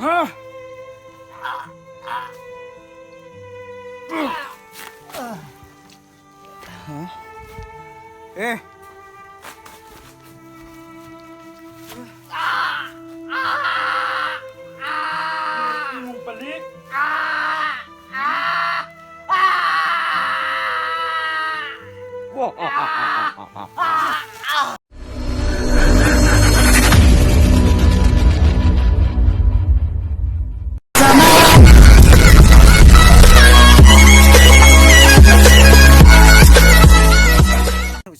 Ha? Huh? Eh. Yung balik.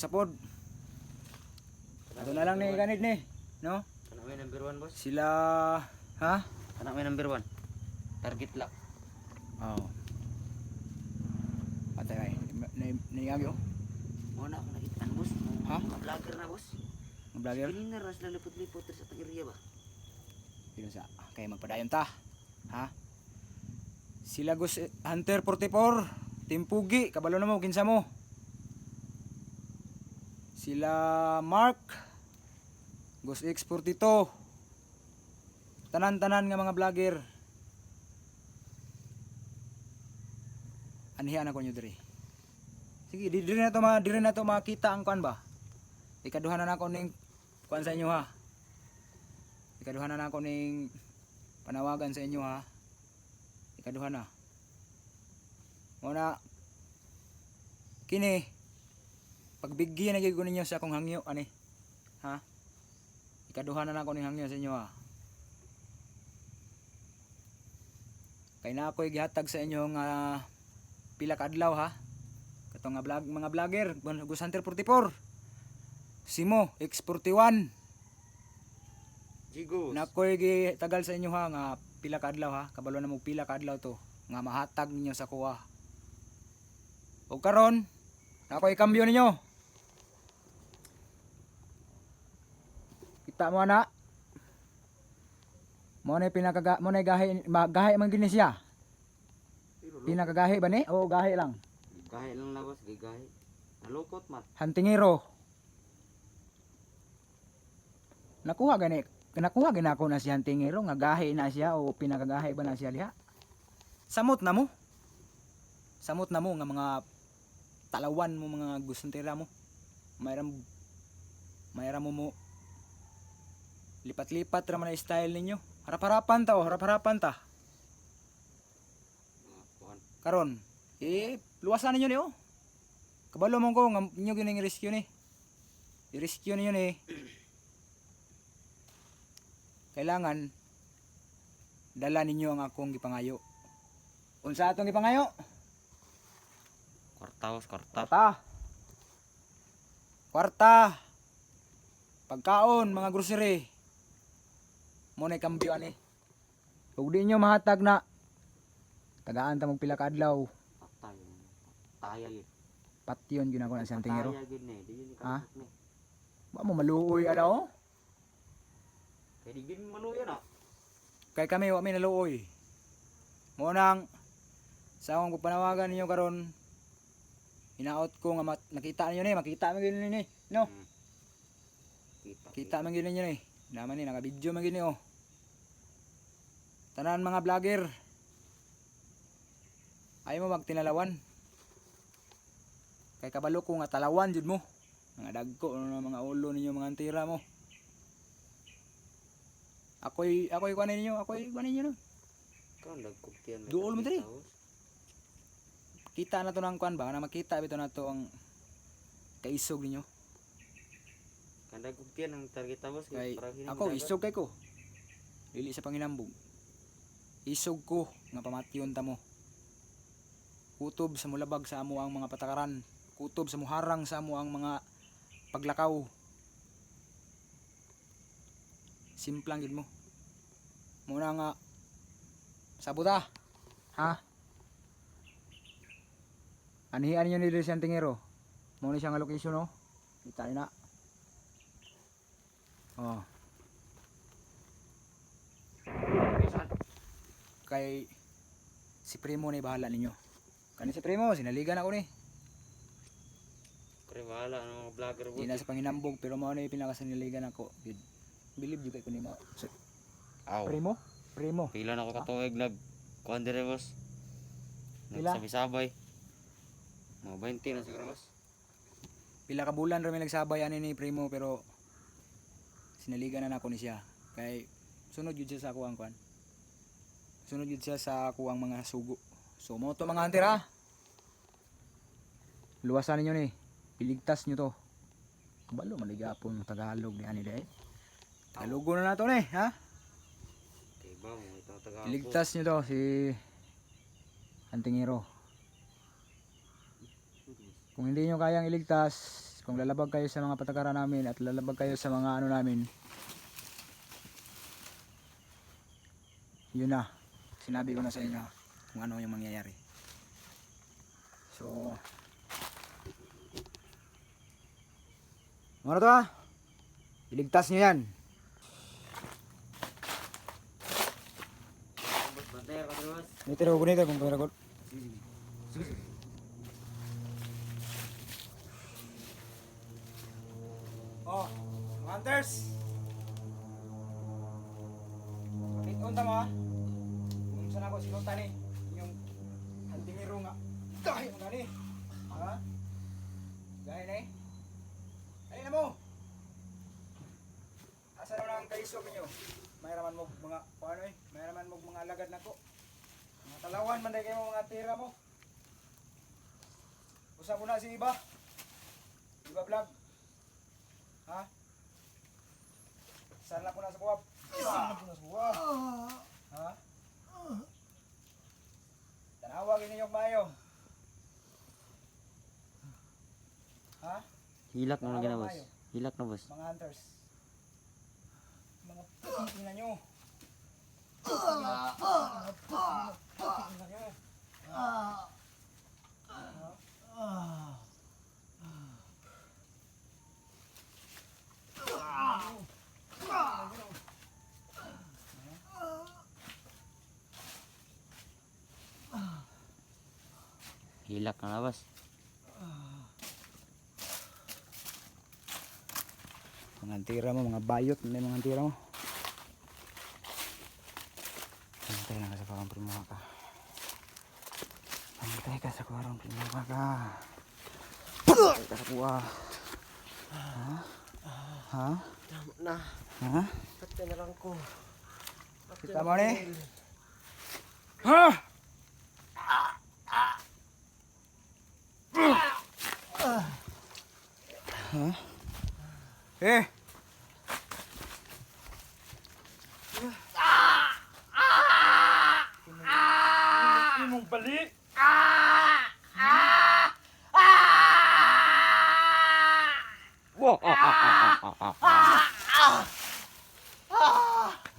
Sapod. Ato na lang ni ganit ni, no? Anak may number 1 boss. Sila ha? Anak may number 1. Target lock. Oh. Atay, niyagyo. Muna ako nakita boss. Ha? Mga vlogger na boss. Ang vlogger. Kanina ras lalipot-lipot sa tag-area ba? Pino sa kay magpadayon ta. Ha? Sila Gus Hunter 44, Team Pugi, kabalo na mo kinsa mo. Sila Mark Gus X42. Tanan-tanan nga mga vlogger. Anihan ako nyo diri. Sige, diri na to makita ang kuan ba. Ikaduhan na nako ning kuan sa inyo ha. Ikaduhan na nako ning panawagan sa inyo ha. Ikaduhan na. Muna kini pagbigyan na gyud ko ninyo sa akong hangyo ani. Ha? Ikaduhan na nako ning hangyo sa inyo ha. Kay na ako'y gihatag sa inyo nga pila ka adlaw ha. Katong nga mga vlogger, Gus Hunter 44. Simo X41. Jigos. Na ako'y gitagal sa inyo ha nga pila ka adlaw ha. Kabalo na mo pila ka adlaw to nga mahatag ninyo sa kuha. O karon, na ako'y kambyo ninyo. Kita mo na. Mo na gahi man gini siya. Pinakagahi ba ni? O gahi lang. Gahi lang na boss, gigahi. Nalukot mat. Hantingero. Nakuha gani ako na si Hantingero nga gahi na siya o pinakagahi ba na siya liha? Samot na mo. Samot na mo nga mga talawan mo mga gusantera mo. Mayram mo lipat-lipat ra man ang style ninyo. Harap-harapan ta. Karon, luwasan ninyo ni oh. Kabalo mo ko nga inyo gining rescue ni. I-rescue ninyo ni. Kailangan dala ninyo ang akong gipangayo. Unsa atong gipangayo? Kwarta. Kwarta. Pagkaon, mga grocery. Mo na kambyo ani. Ug di nyo mahatag na tagaan ta mong pila ka adlaw. Tayag. Patyon gyud ako na si Hantingero. Tayag ni, di ni Ha? ni. Wa mo maluoy ada oh. Kay di gid manuya na. Kay kami wa mi naluoy. Mo nang sa akong panawagan ninyo karon hinaot ko nga nakita ninyo ni, makita man gyud ni, no? Kita man gyud ninyo ni. Naman ni naka-video man gyud ni oh. Tanan mga vlogger. Ayaw mo magtinalawan. Kay kabalo ko nga talawan jud mo. Mga dagko mga ulo ninyo mga antira mo. Ako'y kuan ninyo, no. Kan dagkugtian. Duol mo diri. Kita na to nang kuan ba na makita bito na to ang kaisog ninyo. Kan dagkugtian ang target boss Kay ako isog kay ko. Dili sa panginambog. Isog ko nga pamatyon ta mo. Kutob sa mulabag sa amo ang mga patakaran. Kutob sa muharang sa amo ang mga paglakaw. Simplang gid mo. Muna nga sabot ha. Anihan niyo ni si Hantingero. Mo ni siya nga location no. Kita ni na. Oh. Kay si Primo ni bahala ninyo. Kani si Primo, sinaligan ako ni. Pre wala ang mga vlogger Di na sa panginambog pero mao na yung pinakasiniligan ako. Believe you kay ko ni mo. Aw. Primo? Primo. Pila na ko katuig nag kuan dire boss. Pila? Nagsabay-sabay. Mga 20 na siguro boss. Pila ka bulan ra mi nagsabay ani ni Primo pero sinaligan na nako ni siya. Kay sunod yun siya sa kuwang kuan. Sunod yun siya sa kuwang mga sugo. So mo to mga hunter ha. Luwasan ninyo ni. Iligtas nyo to. Kabalo maligapon Tagalog ni ani day. Tagalogo na nato ni ha. Kay ba mo ito taga. Iligtas nyo to si Antingero. Kung hindi nyo kayang iligtas, kung lalabag kayo sa mga patakaran namin at lalabag kayo sa mga ano namin, yun na. Sinabi ko na sa inyo kung ano yung mangyayari. So, ano to ha? Iligtas nyo yan. Boss bantay ka boss. Nito ko nito kung pera ko. Oh, mga hunters. Pakit-on tama ha. Kung saan ako sinunta ni yung Antingero nga. Dahil mo na ni. Ha? Dahil na eh. Ayun na mo. Asa naman ang kaisog ninyo? Mayroon mo mga paano eh? Mayroon mo mga alagad nako. Mga talawan man dahil kayo mga tira mo. Usap mo na si Iba. Iba vlog. Ha? Saan lang po na sa buwab? Saan lang po na sa buwab? Ha? Tanawagin ninyong mayo. Ha? Hilak na lang gina boss. Hilak na boss. Mga hunters. Mga puti na nyo. Puti na nyo. Hilak na boss. Mga tira mo, mga bayot, may mga tira mo. Pantay lang ka sa parang primaha ka. Pantay ka sa parang primaha ka. Pantay ka sa kuha. Ha? Ha? Tama na. Ha? Patay na lang ko. Kita mo ni? Ha? Ha? Eh! Imong balik! Wow.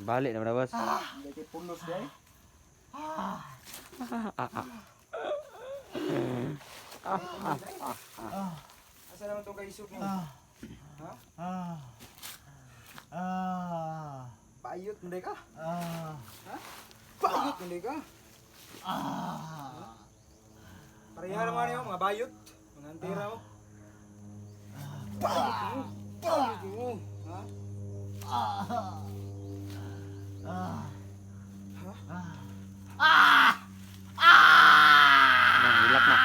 Balik na boss. Hindi pulos day. Asa naman itong kaisog mo? Ha? Bayot, hindi ka? Ha? Bayot, hindi ka? Pareha naman yun, mga bayot. Mga antira mo. Bayot mo. Bayot mo. Ha? Hilak na.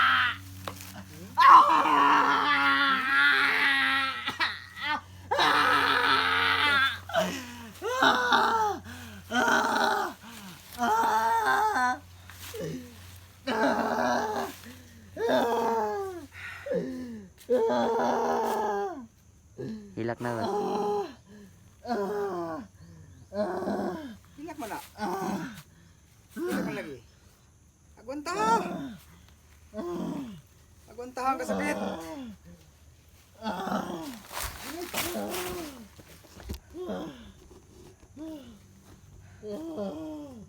Hilak na boss. Hilak man na. Hilak man lagi. Agwanta! Agwantahan ka sakit.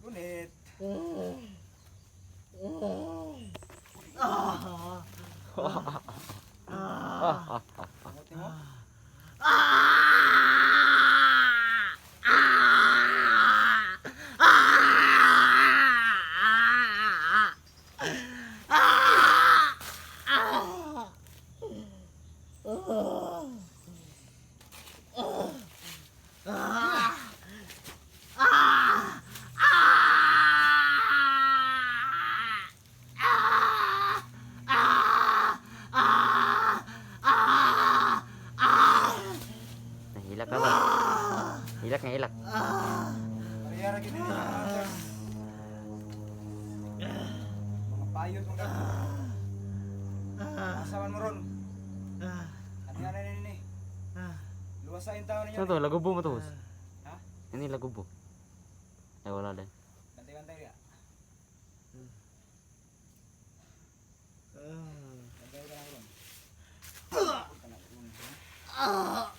Gunit. Kamuti mo? Hilak ka ba? Hilak nga, hilak. Pariyara gini mga hunters. Mga payot mga asaman mo ron. Ano yan ni? Luwasain tao ninyo. Saan to? Lagubo mo to, boss? Ha? Ini lagubo. Ay, wala din. Bantay-bantay ya. Bantay ka na ron.